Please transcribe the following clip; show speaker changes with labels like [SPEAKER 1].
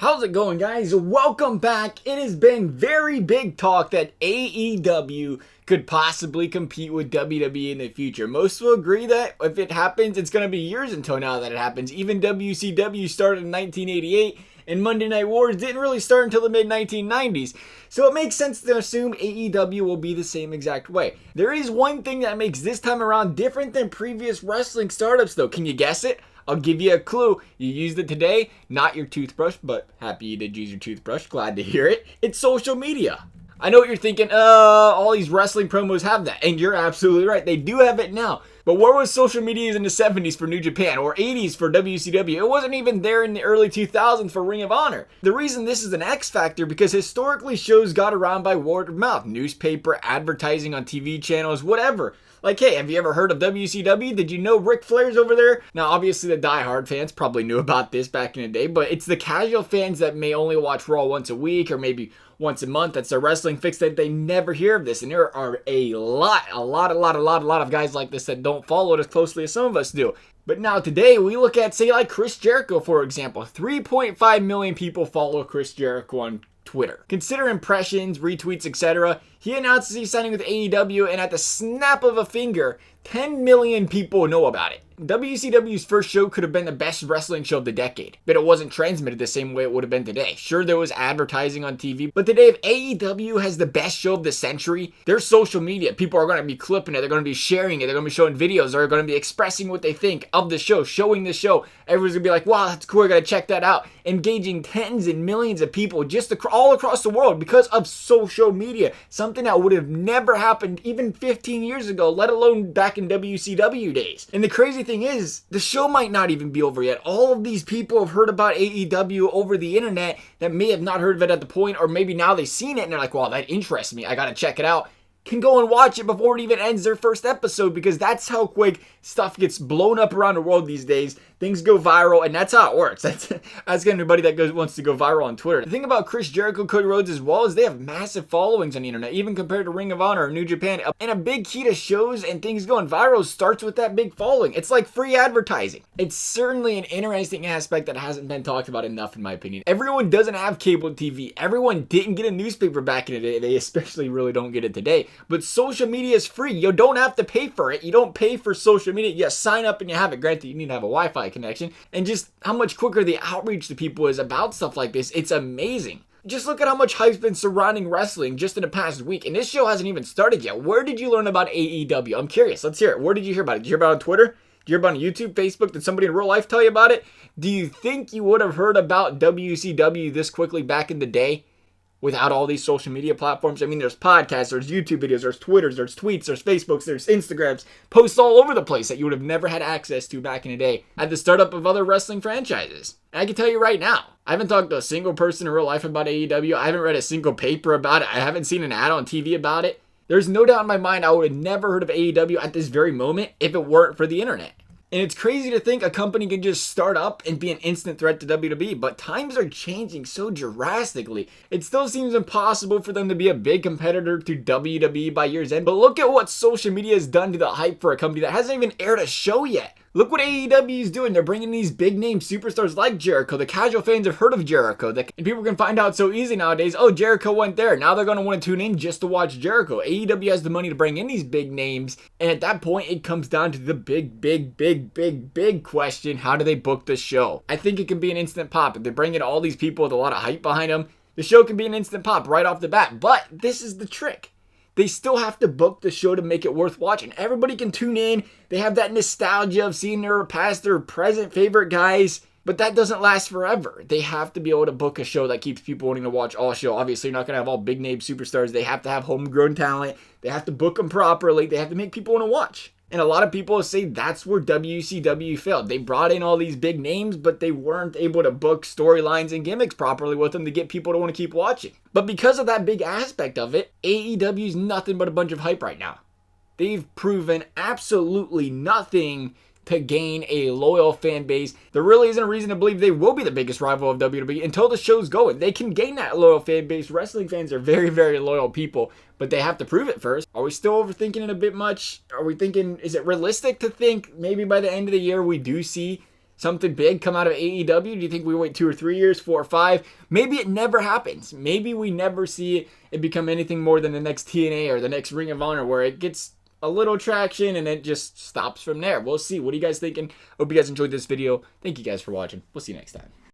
[SPEAKER 1] How's it going, guys? Welcome back. It has been very big talk that AEW could possibly compete with WWE in the future. Most will agree that if it happens, it's going to be years until now that it happens. Even WCW started in 1988, and Monday Night Wars didn't really start until the mid-1990s. So it makes sense to assume AEW will be the same exact way. There is one thing that makes this time around different than previous wrestling startups, though. Can you guess it? I'll give you a clue. You used it today, not your toothbrush, but happy you did use your toothbrush. Glad to hear it. It's social media. I know what you're thinking, all these wrestling promos have that, and you're absolutely right. They do have it now. But where was social media in the 70s for New Japan or 80s for WCW? It wasn't even there in the early 2000s for Ring of Honor. The reason this is an X factor because historically shows got around by word of mouth, newspaper, advertising on TV channels, whatever. Like, hey, have you ever heard of WCW? Did you know Ric Flair's over there? Now, obviously, the diehard fans probably knew about this back in the day, but it's the casual fans that may only watch Raw once a week or maybe once a month. That's their wrestling fix that they never hear of this. And there are a lot of guys like this that don't follow it as closely as some of us do. But now today, we look at, say, like Chris Jericho, for example. 3.5 million people follow Chris Jericho on Twitter. Consider impressions, retweets, etc. He announces he's signing with AEW, and at the snap of a finger, 10 million people know about it. WCW's first show could have been the best wrestling show of the decade, but it wasn't transmitted the same way it would have been today. Sure, there was advertising on TV, but today if AEW has the best show of the century, their social media, people are going to be clipping it, they're going to be sharing it, they're going to be showing videos, they're going to be expressing what they think of the show, showing the show. Everyone's going to be like, wow, that's cool, I got to check that out. Engaging tens and millions of people just all across the world because of social media. Something that would have never happened even 15 years ago, let alone back in WCW days. And the crazy thing is, the show might not even be over yet. All of these people have heard about AEW over the internet that may have not heard of it at the point, or maybe now they've seen it and they're like, wow, that interests me, I gotta check it out. Can go and watch it before it even ends their first episode because that's how quick stuff gets blown up around the world these days. Things go viral, and that's how it works. That's anybody that wants to go viral on Twitter. The thing about Chris Jericho, Cody Rhodes as well is they have massive followings on the internet, even compared to Ring of Honor or New Japan. And a big key to shows and things going viral starts with that big following. It's like free advertising. It's certainly an interesting aspect that hasn't been talked about enough, in my opinion. Everyone doesn't have cable TV. Everyone didn't get a newspaper back in the day. They especially really don't get it today. But social media is free. You don't have to pay for it. You don't pay for social media. You sign up and you have it. Granted, you need to have a Wi-Fi connection. And just how much quicker the outreach to people is about stuff like this. It's amazing. Just look at how much hype's been surrounding wrestling just in the past week. And this show hasn't even started yet. Where did you learn about AEW? I'm curious. Let's hear it. Where did you hear about it? Did you hear about it on Twitter? Did you hear about it on YouTube, Facebook? Did somebody in real life tell you about it? Do you think you would have heard about WCW this quickly back in the day without all these social media platforms? I mean, there's podcasts, there's YouTube videos, there's Twitters, there's tweets, there's Facebooks, there's Instagrams, posts all over the place that you would have never had access to back in the day at the startup of other wrestling franchises. And I can tell you right now, I haven't talked to a single person in real life about AEW. I haven't read a single paper about it. I haven't seen an ad on TV about it. There's no doubt in my mind I would have never heard of AEW at this very moment if it weren't for the internet. And it's crazy to think a company can just start up and be an instant threat to WWE, but times are changing so drastically. It still seems impossible for them to be a big competitor to WWE by year's end, but look at what social media has done to the hype for a company that hasn't even aired a show yet. Look what AEW is doing. They're bringing these big name superstars like Jericho. The casual fans have heard of Jericho. And people can find out so easy nowadays, oh, Jericho went there. Now they're going to want to tune in just to watch Jericho. AEW has the money to bring in these big names. And at that point, it comes down to the big question. How do they book the show? I think it can be an instant pop. If they bring in all these people with a lot of hype behind them, the show can be an instant pop right off the bat. But this is the trick. They still have to book the show to make it worth watching. Everybody can tune in. They have that nostalgia of seeing their past, their present favorite guys. But that doesn't last forever. They have to be able to book a show that keeps people wanting to watch all show. Obviously, you're not going to have all big name superstars. They have to have homegrown talent. They have to book them properly. They have to make people want to watch. And a lot of people say that's where WCW failed. They brought in all these big names, but they weren't able to book storylines and gimmicks properly with them to get people to want to keep watching. But because of that big aspect of it, AEW is nothing but a bunch of hype right now. They've proven absolutely nothing to gain a loyal fan base. There really isn't a reason to believe they will be the biggest rival of WWE until the show's going. They can gain that loyal fan base. Wrestling fans are very loyal people, but they have to prove it first. Are we still overthinking it a bit much? Are we thinking, is it realistic to think maybe by the end of the year we do see something big come out of AEW? Do you think we wait 2 or 3 years, 4 or 5? Maybe it never happens. Maybe we never see it become anything more than the next TNA or the next Ring of Honor, where it gets a little traction and it just stops from there. We'll see. What are you guys thinking? Hope you guys enjoyed this video. Thank you guys for watching. We'll see you next time.